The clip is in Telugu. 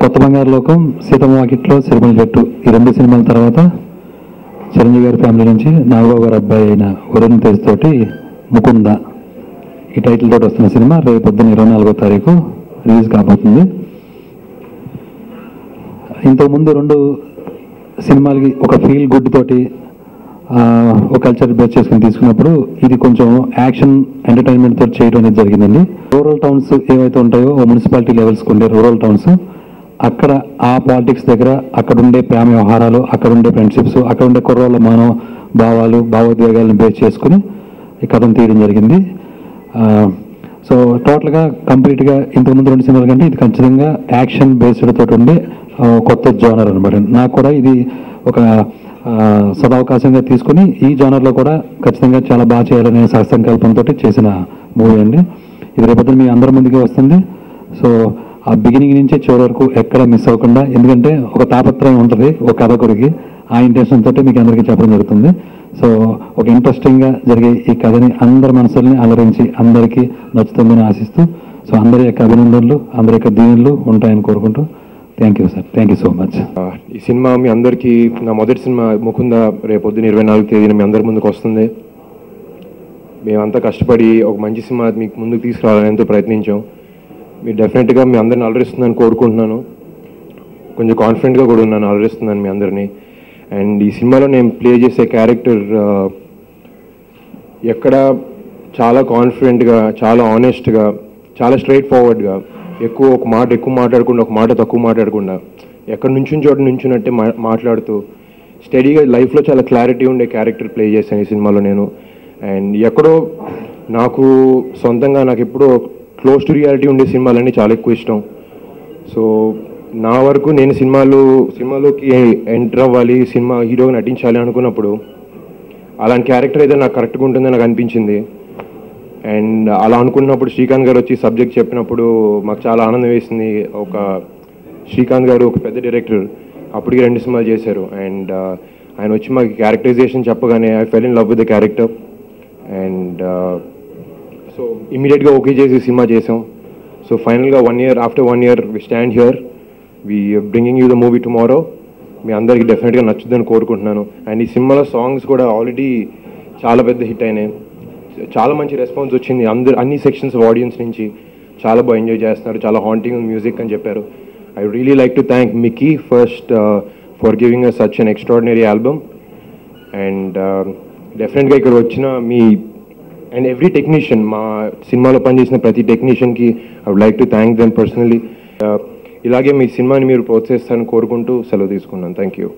కొత్త బంగారు లోకం, సీతమ్మ వాకిట్లో సిరిమల చెట్టు ఈ రెండు సినిమాల తర్వాత చిరంజీవి గారి ఫ్యామిలీ నుంచి నాగబాబు గారి అబ్బాయి అయిన వరుణ్ తేజ్ తోటి ముకుంద ఈ టైటిల్ తోటి వస్తున్న సినిమా రేపు పొద్దున్న 24వ తారీఖు రిలీజ్ కాబోతుంది. ఇంతకుముందు 2 సినిమాలకి ఒక ఫీల్ గుడ్ తోటి ఒక కల్చర్ బేస్ చేసుకుని తీసుకున్నప్పుడు ఇది కొంచెం యాక్షన్ ఎంటర్టైన్మెంట్ తోటి చేయడం అనేది జరిగిందండి. రూరల్ టౌన్స్ ఏవైతే ఉంటాయో మున్సిపాలిటీ లెవెల్స్కి ఉండే రూరల్ టౌన్స్, అక్కడ ఆ పాలిటిక్స్ దగ్గర అక్కడ ఉండే ప్రేమ వ్యవహారాలు, అక్కడ ఉండే ఫ్రెండ్షిప్స్, అక్కడ ఉండే కుర్రోళ్ళ మానవ భావాలు భావోద్వేగాలను బేస్ చేసుకుని ఈ కథను తీయడం జరిగింది. సో టోటల్గా కంప్లీట్గా ఇంతకుముందు 2 సినిమాల కంటే ఇది ఖచ్చితంగా యాక్షన్ బేస్డ్ తోటి ఉండే కొత్త జోనర్ అనమాట. నాకు కూడా ఇది ఒక సదవకాశంగా తీసుకుని ఈ జోనర్లో కూడా ఖచ్చితంగా చాలా బాగా చేయాలనే సంకల్పంతో చేసిన మూవీ అండి. ఇది రేపొద్దున మీ అందరి ముందుకే వస్తుంది. సో ఆ బిగినింగ్ నుంచి చివరి వరకు ఎక్కడ మిస్ అవ్వకుండా, ఎందుకంటే ఒక తాపత్రయం ఉంటుంది ఒక కథకుడికి, ఆ ఇంటెన్షన్ తోటి మీకు అందరికీ చెప్పడం జరుగుతుంది. సో ఒక ఇంట్రెస్టింగ్గా జరిగే ఈ కథని అందరి మనసుల్ని అలరించి అందరికీ నచ్చుతుందని ఆశిస్తూ, సో అందరి యొక్క అభినందనలు, అందరి యొక్క దీవెనలు ఉంటాయని కోరుకుంటూ thank you sir, thank you so much. ఈ సినిమా మీ అందరికీ, నా మొదటి సినిమా ముకుంద రేపొద్దున 24వ తేదీన మీ అందరి ముందుకు వస్తుంది. మేమంతా కష్టపడి ఒక మంచి సినిమా మీకు ముందుకు తీసుకురావాలని ఎంతో ప్రయత్నించాం. మీరు డెఫినెట్గా మీ అందరిని అలరిస్తుందని కోరుకుంటున్నాను. కొంచెం కాన్ఫిడెంట్గా కూడా ఉన్నాను, అలరిస్తున్నాను మీ అందరినీ. అండ్ ఈ సినిమాలో నేను ప్లే చేసే క్యారెక్టర్ ఎక్కడ చాలా కాన్ఫిడెంట్గా, చాలా ఆనెస్ట్గా, చాలా స్ట్రైట్ ఫార్వర్డ్గా, ఒక మాట ఎక్కువ మాట్లాడకుండా, ఒక మాట తక్కువ మాట్లాడకుండా, ఎక్కడ చోట నుంచున్నట్టే మాట్లాడుతూ స్టడీగా లైఫ్లో చాలా క్లారిటీ ఉండే క్యారెక్టర్ ప్లే చేశాను ఈ సినిమాలో నేను. అండ్ ఎక్కడో నాకు సొంతంగా నాకు ఎప్పుడో క్లోజ్ టు రియాలిటీ ఉండే సినిమాలన్నీ చాలా ఎక్కువ ఇష్టం. సో నా వరకు నేను సినిమాలోకి ఎంటర్ అవ్వాలి, సినిమా హీరోగా నటించాలి అనుకున్నప్పుడు అలాంటి క్యారెక్టర్ అయితే నాకు కరెక్ట్గా ఉంటుందని నాకు అనిపించింది. అండ్ అలా అనుకున్నప్పుడు శ్రీకాంత్ గారు వచ్చి సబ్జెక్ట్ చెప్పినప్పుడు మాకు చాలా ఆనందం వేసింది. శ్రీకాంత్ గారు ఒక పెద్ద డైరెక్టర్, అప్పటికి 2 సినిమాలు చేశారు. అండ్ ఆయన వచ్చి మాకు క్యారెక్టరైజేషన్ చెప్పగానే I fell in love with the character. And so ఇమీడియట్గా ఓకే చేసి సినిమా చేసాం. సో ఫైనల్గా after 1 year we stand here, we bringing you the movie tomorrow. మీ అందరికీ డెఫినెట్గా నచ్చుద్దని కోరుకుంటున్నాను. అండ్ ఈ సినిమాలో సాంగ్స్ కూడా ఆల్రెడీ చాలా పెద్ద హిట్ అయినాయి, చాలా మంచి రెస్పాన్స్ వచ్చింది. అన్ని సెక్షన్స్ ఆఫ్ ఆడియన్స్ నుంచి చాలా బాగా ఎంజాయ్ చేస్తున్నారు, చాలా హాంటింగ్ మ్యూజిక్ అని చెప్పారు. I really like to thank Mickey first for giving us such an extraordinary album. And డెఫినెట్గా ఇక్కడ వచ్చిన అండ్ ఎవ్రీ టెక్నీషియన్, మా సినిమాలో పనిచేసిన ప్రతి టెక్నీషియన్కి I would like to thank them personally. ఇలాగే మీ సినిమాని మీరు ప్రోత్సహిస్తారని కోరుకుంటూ సెలవు తీసుకున్నాను. Thank you.